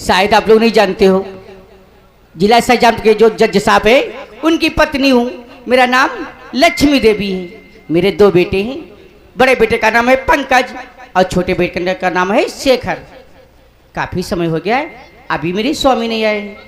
शायद आप लोग नहीं जानते हो, जिला शाहजहां के जो जज साहब है उनकी पत्नी हूँ। मेरा नाम लक्ष्मी देवी है। मेरे 2 बेटे हैं। बड़े बेटे का नाम है पंकज और छोटे बेटे का नाम है शेखर। काफी समय हो गया है, अभी मेरे स्वामी नहीं आए हैं।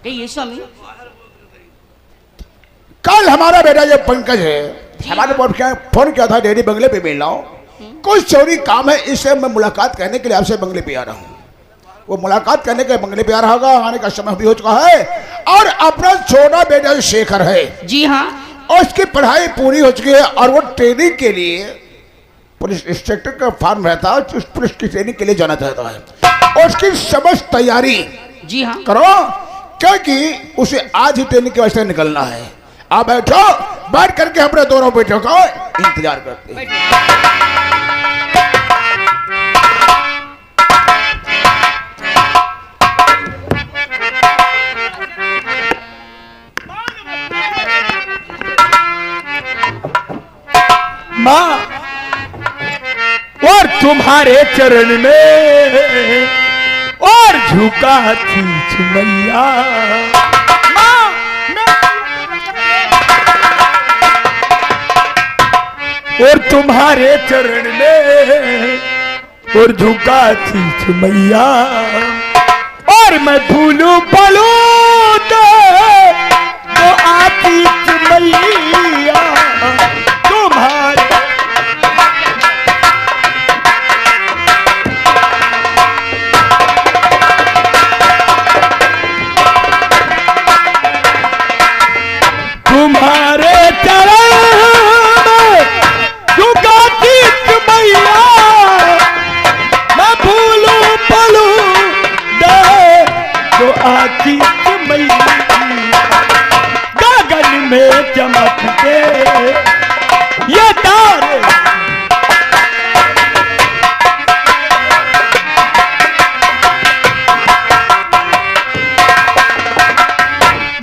ये स्वामी, कल हमारा बेटा जो पंकज है हमारे फोन किया था डेरी बंगले पे मिलना हो, कुछ चोरी काम है, इससे मैं मुलाकात करने के लिए आपसे बंगले पे आ रहा हूँ। वो मुलाकात करने के बंगले पे आ रहा होगा, आने का समय भी हो चुका है। और अपना छोटा बेटा जो शेखर है, जी हाँ, उसकी पढ़ाई पूरी हो चुकी है और वो ट्रेनिंग के लिए पुलिस इंस्पेक्टर का फॉर्म रहता है, उस पुलिस की ट्रेनिंग के लिए जाना चाहता है। उसकी समस्त तैयारी जी हाँ करो, क्योंकि उसे आज ही ट्रेनिंग की वजह से निकलना है। आप बैठो, बैठ करके अपने दोनों बेटों का इंतजार करते हैं। माँ, और तुम्हारे चरण में और झुका थी मैया। और तुम्हारे चरण में और झुका थी मैया। और मैं भूलू पलू तो आती मैया तुम्हारे। तुम्हारे चरण में झुकाती मैया, मैं भूलू पलू दे तो आती मैया। गगन में चमकते ये तारे,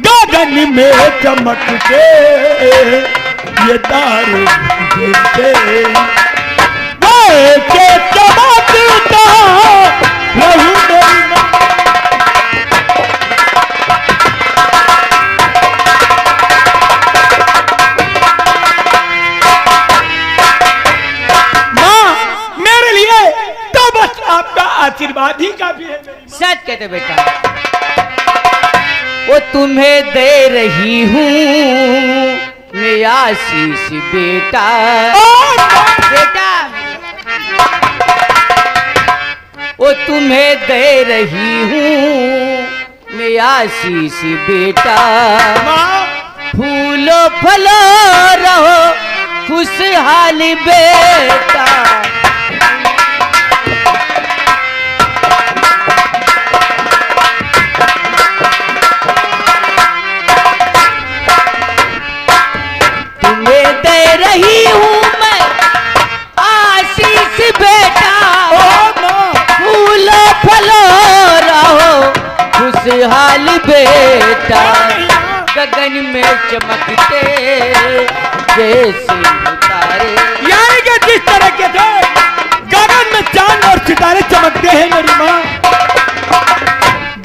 गगन में चमकते ये तारे गिरते, वैसे चमकता रहूं मेरी माँ। मेरे लिए तो बस आपका आशीर्वाद ही काफी है। सच कहते बेटा, वो तुम्हें दे रही हूँ मैं आशीष बेटा। बेटा, वो तुम्हें दे रही हूँ मैं आशीष बेटा। फूलो फलो रहो खुशहाल बेटा। रही हूँ मैं आशीष बेटा। फूलो फलो रहो खुशहाल बेटा। गगन में चमकते जैसे तारे, यानी कि जिस तरह के थे गगन में चांद और सितारे चमकते हैं मेरी माँ।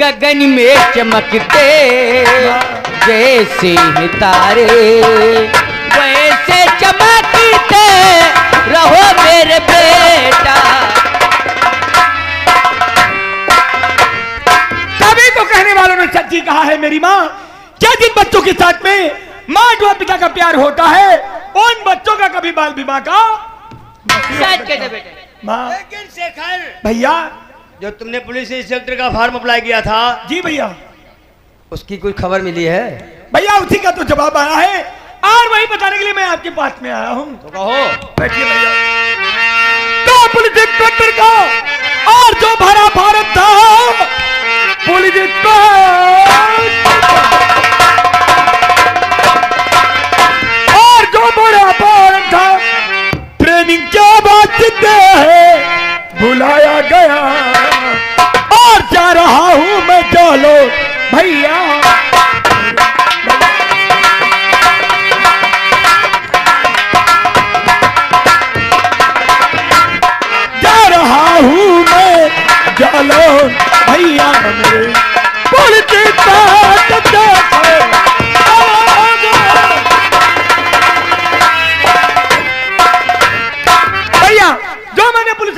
गगन में चमकते जैसे तारे, वैसे चमकते रहो मेरे बेटा। तभी तो कहने वालों ने सच्ची कहा है मेरी माँ, क्या जिन बच्चों के साथ में माँ व पिता का प्यार होता है उन बच्चों का कभी बाल विवाह का सच कहते बेटे। माँ, लेकिन शेखर भैया, जो तुमने पुलिस इंस्पेक्टर का फॉर्म अप्लाई किया था, जी भैया, उसकी कोई खबर मिली है? भैया उसी का तो जवाब आया है और वही बताने के लिए मैं आपके पास में आया हूँ। तो कहो। बैठिए भैया। तो पुलिस इंस्पेक्टर का और जो भरा भारत था, पुलिस और जो भरा भारत था, ट्रेनिंग क्या बात है बुलाया गया और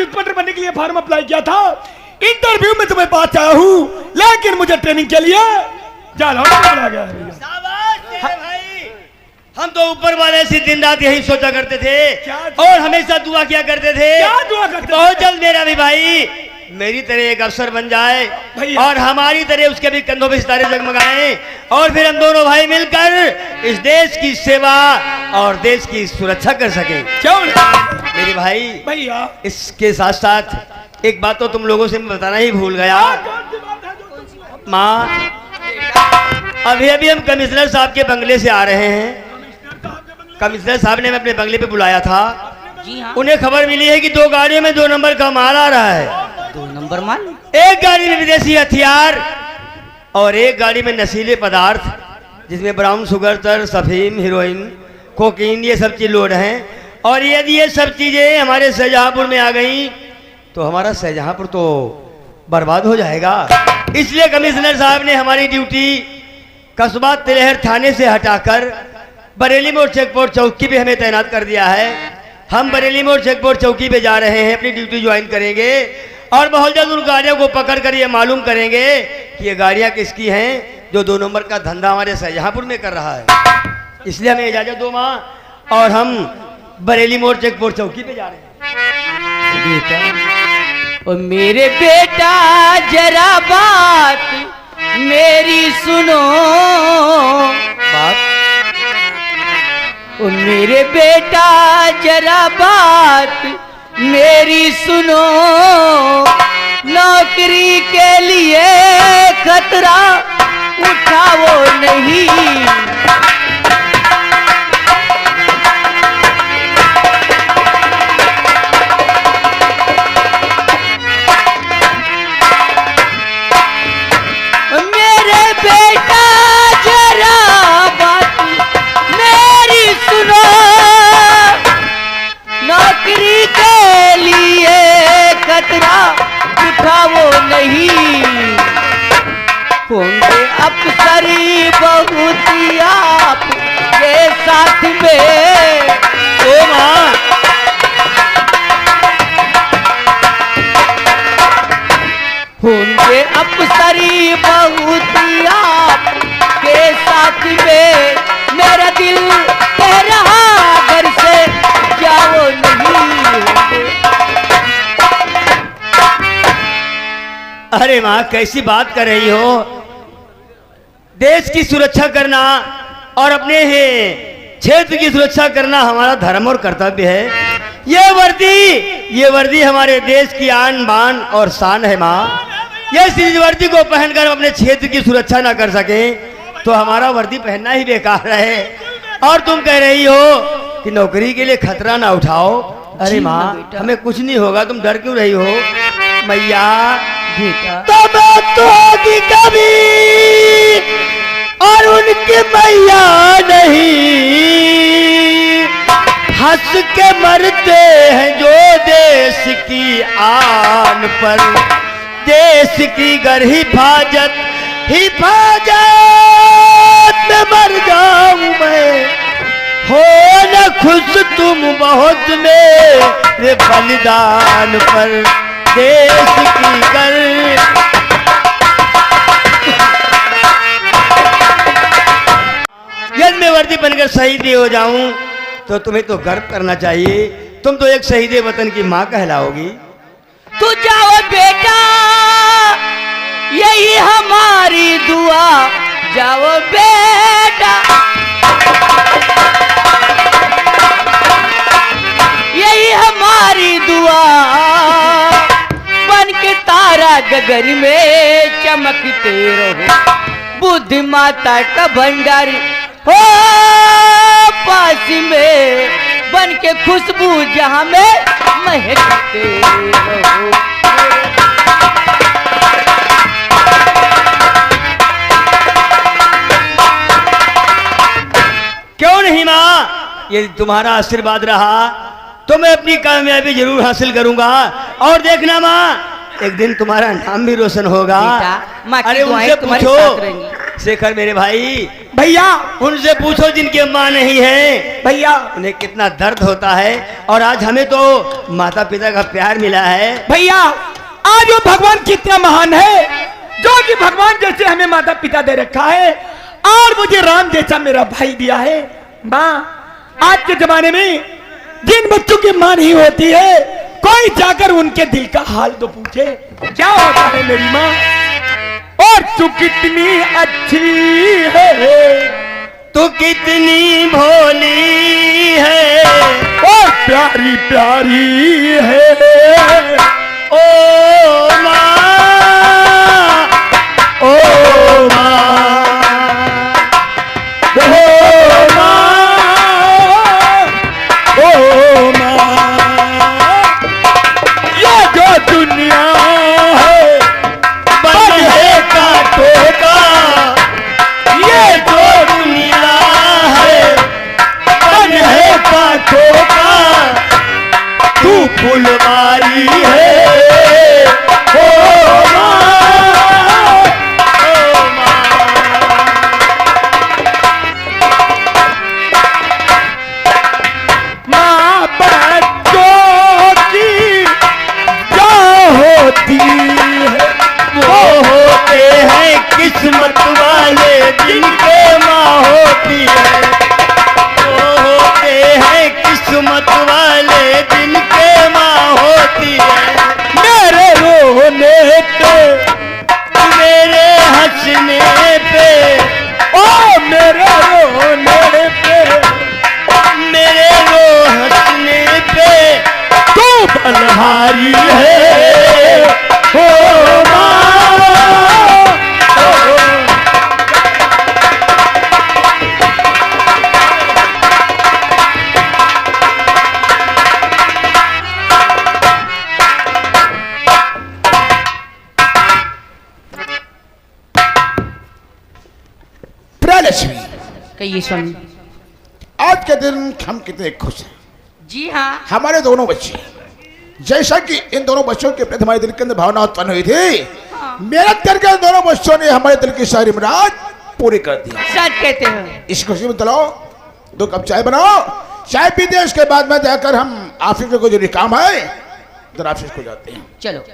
इंस्पेक्टर बनने के लिए फॉर्म अप्लाई किया था। इंटरव्यू में तुम्हें पास आया हूँ, लेकिन मुझे ट्रेनिंग के लिए जालौन चला गया है भैया। शाबाश तेरे भाई। हम तो ऊपर वाले से दिन रात यही सोचा करते थे क्या? और हमेशा दुआ किया करते थे। क्या दुआ करते थे? बहुत जल्द मेरा भी भाई मेरी तरह एक अफसर बन जाए भैया। और हमारी तरह उसके भी कंधों पे सितारे जगमगाएं, और फिर हम दोनों भाई मिलकर इस देश की सेवा और देश की सुरक्षा कर सकें। क्यों मेरे भाई भैया? इसके साथ साथ एक बात तो तुम लोगों से मैं बताना ही भूल गया। माँ, अभी अभी हम कमिश्नर साहब के बंगले से आ रहे हैं। कमिश्नर साहब ने हमें अपने बंगले पे बुलाया था। जी हाँ। उन्हें खबर मिली है कि 2 गाड़ियों में 2 नंबर का माल आ रहा है। 2 नंबर माल? एक गाड़ी में विदेशी हथियार और एक गाड़ी में नशीले पदार्थ, जिसमें ब्राउन शुगर, तर, अफीम, हीरोइन, कोकीन, ये सब चीज लोड हैं। और यदि ये सब चीजें हमारे शाहजहांपुर में आ गई तो हमारा शाहजहांपुर तो बर्बाद हो जाएगा। इसलिए कमिश्नर साहब ने हमारी ड्यूटी कस्बा तिलहर थाने से हटाकर बरेली मोड़ चेकपोस्ट चौकी पे हमें तैनात कर दिया है। हम बरेली मोड़ चेकपोस्ट चौकी पे जा रहे हैं, अपनी ड्यूटी ज्वाइन करेंगे और बहुत जल्द उन गाड़ियों को पकड़ कर ये मालूम करेंगे कि ये गाड़ियां किसकी हैं जो 2 नंबर का धंधा हमारे शाहजहांपुर में कर रहा है। इसलिए हमें इजाजत दो माँ, और हम बरेली मोड़ चेकपोस्ट चौकी पे जा रहे हैं। बेटा, ओ मेरे बेटा जरा बात मेरी सुनो। बात? ओ मेरे बेटा जरा बात मेरी सुनो। नौकरी के लिए खतरा उठाओ नहीं। नौकरी के लिए खतरा उठाओ नहीं। होंगे अफसरी बहुत आप के साथ में। ओ माँ, होंगे अफसरी बहुत आप के साथ में। मेरा दिल कह रहा घर से जाओ नहीं। अरे माँ, कैसी बात कर रही हो? देश की सुरक्षा करना और अपने ही क्षेत्र की सुरक्षा करना हमारा धर्म और कर्तव्य है। ये वर्दी हमारे देश की आन बान और शान है माँ। ये इस वर्दी को पहनकर अपने क्षेत्र की सुरक्षा ना कर सके तो हमारा वर्दी पहनना ही बेकार है। और तुम कह रही हो कि नौकरी के लिए खतरा ना उठाओ। अरे माँ, हमें कुछ नहीं होगा, तुम डर क्यों रही हो? मैया बेटा, तो होगी कभी और उनकी मैया नहीं। हंस के मरते हैं जो देश की आन पर। देश की गर हिफाजत में मर जाऊं मैं। हो न खुश तुम बहुत मेरे बलिदान पर। देश की गर यदि मैं वर्दी बनकर शहीद हो जाऊं तो तुम्हें तो गर्व करना चाहिए। तुम तो एक शहीद वतन की मां कहलाओगी। तू जाओ बेटा, यही हमारी दुआ। जाओ बेटा, यही हमारी दुआ। बन के तारा गगन में चमकते रहो। बुद्धि माता का भंडारी हो पास में। बन के खुशबू जहां में महकते रहो। क्यों नहीं माँ, यदि तुम्हारा आशीर्वाद रहा तो मैं अपनी कामयाबी जरूर हासिल करूंगा। और देखना माँ, एक दिन तुम्हारा नाम भी रोशन होगा। बेटा, माँ की अरे दुआएं उनसे तुम्हारे साथ रहेंगी। पूछो, शेखर मेरे भाई, भैया उनसे पूछो जिनके माँ नहीं है भैया उन्हें कितना दर्द होता है। और आज हमें तो माता पिता का प्यार मिला है। भैया आज वो भगवान कितना महान है जो कि भगवान जैसे हमें माता पिता दे रखा है और मुझे राम जैसा मेरा भाई दिया है। माँ आज के जमाने में जिन बच्चों की माँ नहीं होती है कोई जाकर उनके दिल का हाल तो पूछे क्या होता है मेरी माँ। और तू कितनी अच्छी है, तू कितनी भोली है, और प्यारी प्यारी है। ओ माँ, ओ माँ, ओ माँ, ओ माँ, ये जो दुनिया है बन है कांटों का, ये जो दुनिया है बन है कांटों का, तू फुलवारी है। ओ माँ, ओ माँ, माँ बच्चों की जो होती है वो होते हैं किस्मत वाले जिनके माँ होती है, वो होते हैं किस्मत वाले जिनके माँ होती है। मेरे रोने पे मेरे हंसने पे, ओ मेरे रोने पे मेरे रो हंसने पे तू बलहारी है। ओ माँ, ओ प्रियलक्ष्मी, कहिए स्वामी। आज के दिन हम कितने खुश हैं। जी हाँ, हमारे दोनों बच्चे, जैसा कि इन दोनों बच्चों के प्रति हमारे दिल के अंदर भावना उत्पन्न हुई थी, मेरे दिल के दोनों बच्चों ने हमारे दिल की सारी मुराद पूरी कर दी। सच कहते हैं। इस खुशी में चलो 2 कप चाय बनाओ, चाय पीते हैं, उसके बाद में जाकर हम ऑफिस में कोई जो काम है जरा ऑफिस को जाते हैं। चलो।